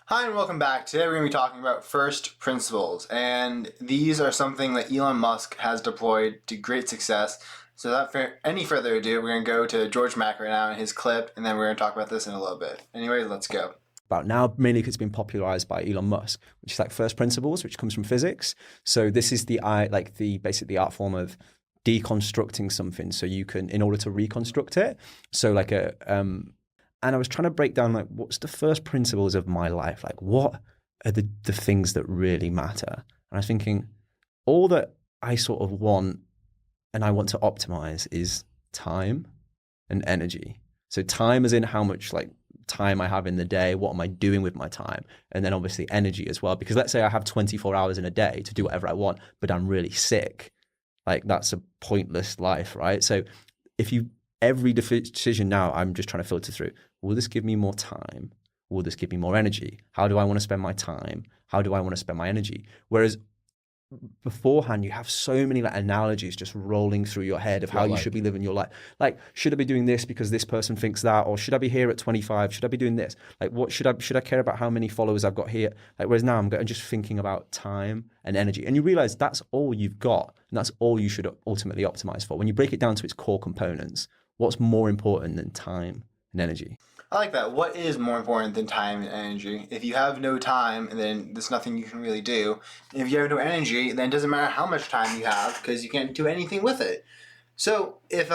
Hi and welcome back. Today we're going to be talking about first principles, and these are something that Elon Musk has deployed to great success. So without any further ado, we're going to go to George Mack right now in his clip, and then we're going to talk about this in a little bit. Anyway, let's go. About now, mainly because it's been popularized by Elon Musk, which is like first principles, which comes from physics. So this is the art form of deconstructing something so you can in order to reconstruct it. So like a and I was trying to break down like what's the first principles of my life? Like what are the things that really matter? And I was thinking all that I sort of want and I want to optimize is time and energy. So time as in how much like time I have in the day, what am I doing with my time? And then obviously energy as well. Because let's say I have 24 hours in a day to do whatever I want, but I'm really sick. Like that's a pointless life, right? So if you every decision now, I'm just trying to filter through, will this give me more time? Will this give me more energy? How do I want to spend my time? How do I want to spend my energy? Whereas beforehand you have so many like analogies just rolling through your head of how you should be living your life. Like, should I be doing this because this person thinks that, or should I be here at 25? Should I be doing this? Like, what should I care about how many followers I've got here? Like, whereas now I'm just thinking about time and energy, and you realize that's all you've got, and that's all you should ultimately optimize for. When you break it down to its core components, what's more important than time and energy? I like that. What is more important than time and energy? If you have no time, then there's nothing you can really do. And if you have no energy, then it doesn't matter how much time you have because you can't do anything with it. So, if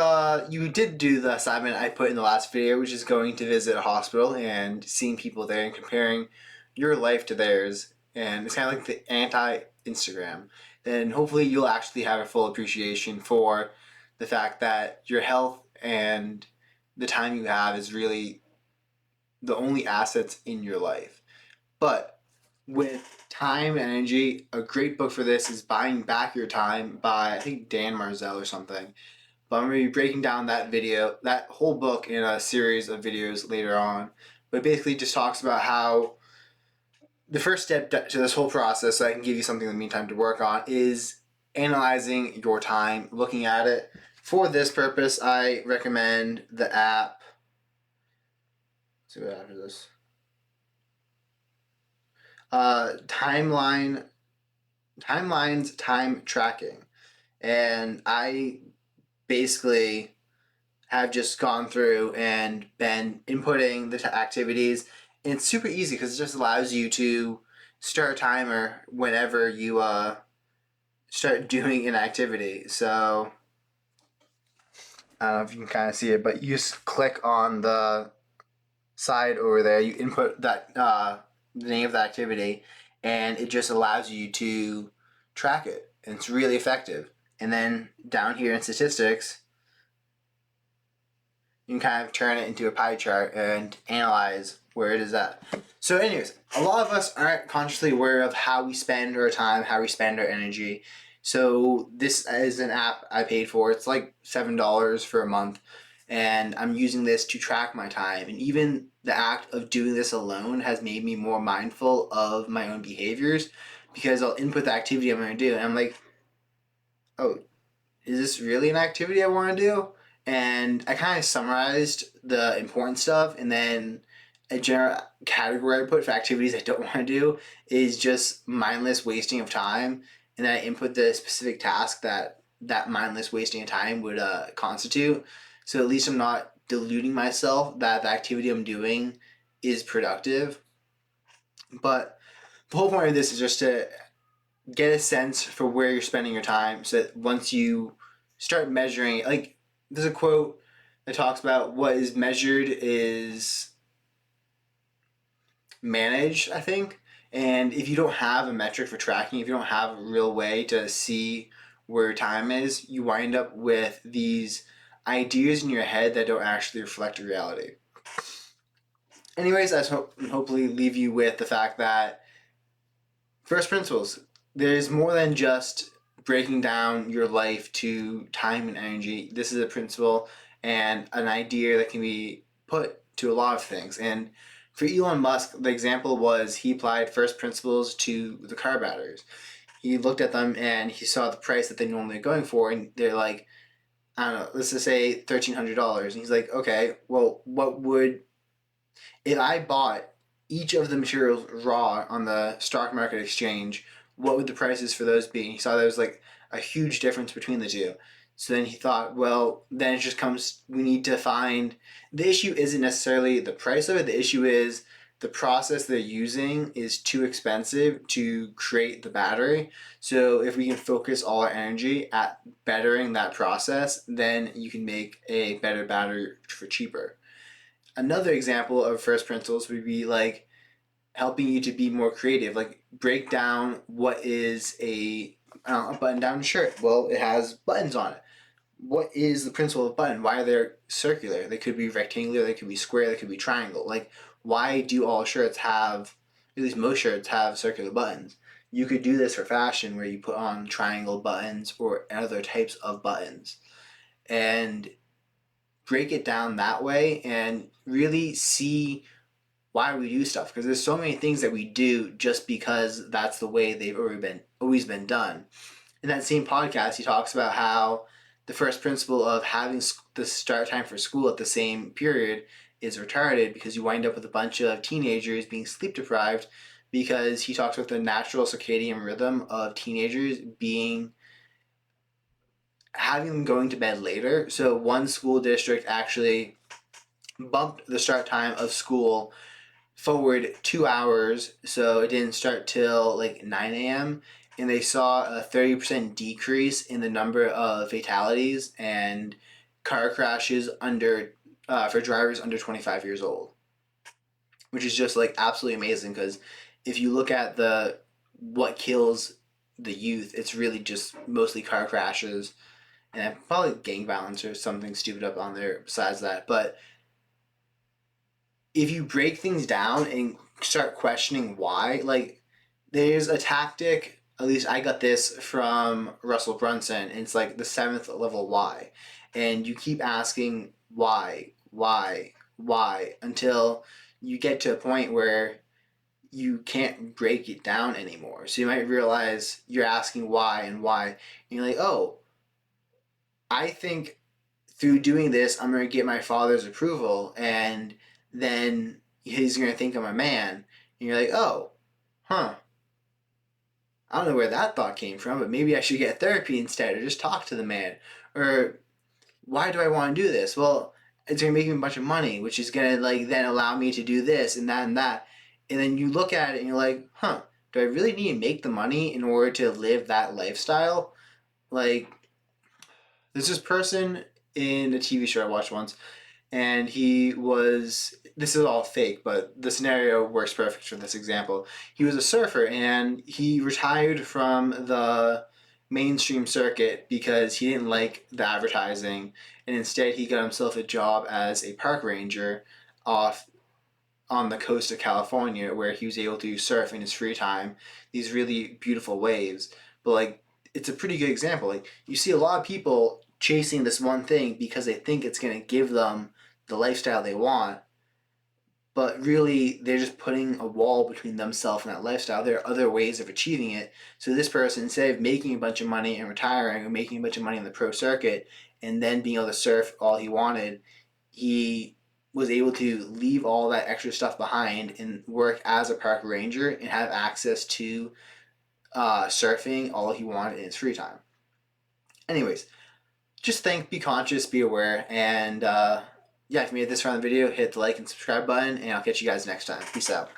you did do the assignment I put in the last video, which is going to visit a hospital and seeing people there and comparing your life to theirs, and it's kind of like the anti-Instagram, then hopefully you'll actually have a full appreciation for the fact that your health and the time you have is really the only assets in your life. But with time and energy, a great book for this is Buying Back Your Time by, I think, Dan Marzell or something. But I'm going to be breaking down that whole book in a series of videos later on. But it basically just talks about how the first step to this whole process, so I can give you something in the meantime to work on, is analyzing your time, looking at it. For this purpose, I recommend the app. Let's see what after this. Timelines time tracking, and I basically have just gone through and been inputting the activities. And it's super easy because it just allows you to start a timer whenever you start doing an activity. So I don't know if you can kind of see it, but you just click on the side over there. You input that the name of the activity, and it just allows you to track it. And it's really effective. And then down here in statistics, you can kind of turn it into a pie chart and analyze where it is at. So anyways, a lot of us aren't consciously aware of how we spend our time, how we spend our energy. So this is an app I paid for. It's like $7 for a month. And I'm using this to track my time. And even the act of doing this alone has made me more mindful of my own behaviors because I'll input the activity I'm going to do. And I'm like, oh, is this really an activity I want to do? And I kind of summarized the important stuff, and then a general category I put for activities I don't want to do is just mindless wasting of time, and then I input the specific task that mindless wasting of time would constitute. So at least I'm not deluding myself that the activity I'm doing is productive. But the whole point of this is just to get a sense for where you're spending your time so that once you start measuring, like there's a quote that talks about what is measured is managed, I think. And if you don't have a metric for tracking, if you don't have a real way to see where time is, you wind up with these ideas in your head that don't actually reflect reality. Anyways, I just hopefully leave you with the fact that first principles, there's more than just breaking down your life to time and energy. This is a principle and an idea that can be put to a lot of things. And for Elon Musk, the example was he applied first principles to the car batteries. He looked at them and he saw the price that they normally are going for, and they're like, I don't know, let's just say $1,300. And he's like, okay, well, what would, if I bought each of the materials raw on the stock market exchange, what would the prices for those be? And he saw there was like a huge difference between the two. So then he thought, well, then it just comes, we need to find, the issue isn't necessarily the price of it, the issue is the process they're using is too expensive to create the battery. So if we can focus all our energy at bettering that process, then you can make a better battery for cheaper. Another example of first principles would be like helping you to be more creative, like break down what is a button down shirt. Well, it has buttons on it. What is the principle of button? Why are they circular? They could be rectangular, they could be square, they could be triangle. Like, why do all shirts have, at least most shirts have circular buttons? You could do this for fashion where you put on triangle buttons or other types of buttons and break it down that way and really see why we do stuff, because there's so many things that we do just because that's the way they've always been done. In that same podcast, he talks about how the first principle of having the start time for school at the same period is retarded because you wind up with a bunch of teenagers being sleep deprived, because he talks about the natural circadian rhythm of teenagers being having them going to bed later. So one school district actually bumped the start time of school forward 2 hours, so it didn't start till like 9 a.m. And they saw a 30% decrease in the number of fatalities and car crashes under for drivers under 25 years old, which is just like absolutely amazing. Because if you look at the what kills the youth, it's really just mostly car crashes and probably gang violence or something stupid up on there besides that. But if you break things down and start questioning why, like there's a tactic, at least I got this from Russell Brunson, and it's like the seventh level why. And you keep asking why, until you get to a point where you can't break it down anymore. So you might realize you're asking why and why. And you're like, oh, I think through doing this, I'm going to get my father's approval, and then he's going to think I'm a man. And you're like, oh, huh. I don't know where that thought came from, but maybe I should get therapy instead, or just talk to the man. Or why do I want to do this? Well, it's going to make me a bunch of money, which is going to like then allow me to do this and that and that. And then you look at it and you're like, huh, do I really need to make the money in order to live that lifestyle? Like, there's this person in a TV show I watched once, and he was, this is all fake, but the scenario works perfect for this example. He was a surfer and he retired from the mainstream circuit because he didn't like the advertising, and instead he got himself a job as a park ranger off on the coast of California, where he was able to surf in his free time these really beautiful waves. But like, it's a pretty good example. Like, you see a lot of people chasing this one thing because they think it's going to give them the lifestyle they want, but really they're just putting a wall between themselves and that lifestyle. There are other ways of achieving it. So this person, instead of making a bunch of money and retiring, or making a bunch of money in the pro circuit and then being able to surf all he wanted, he was able to leave all that extra stuff behind and work as a park ranger and have access to surfing all he wanted in his free time. Anyways, just think, be conscious, be aware, and yeah, if you made this far in the video, hit the like and subscribe button, and I'll catch you guys next time. Peace out.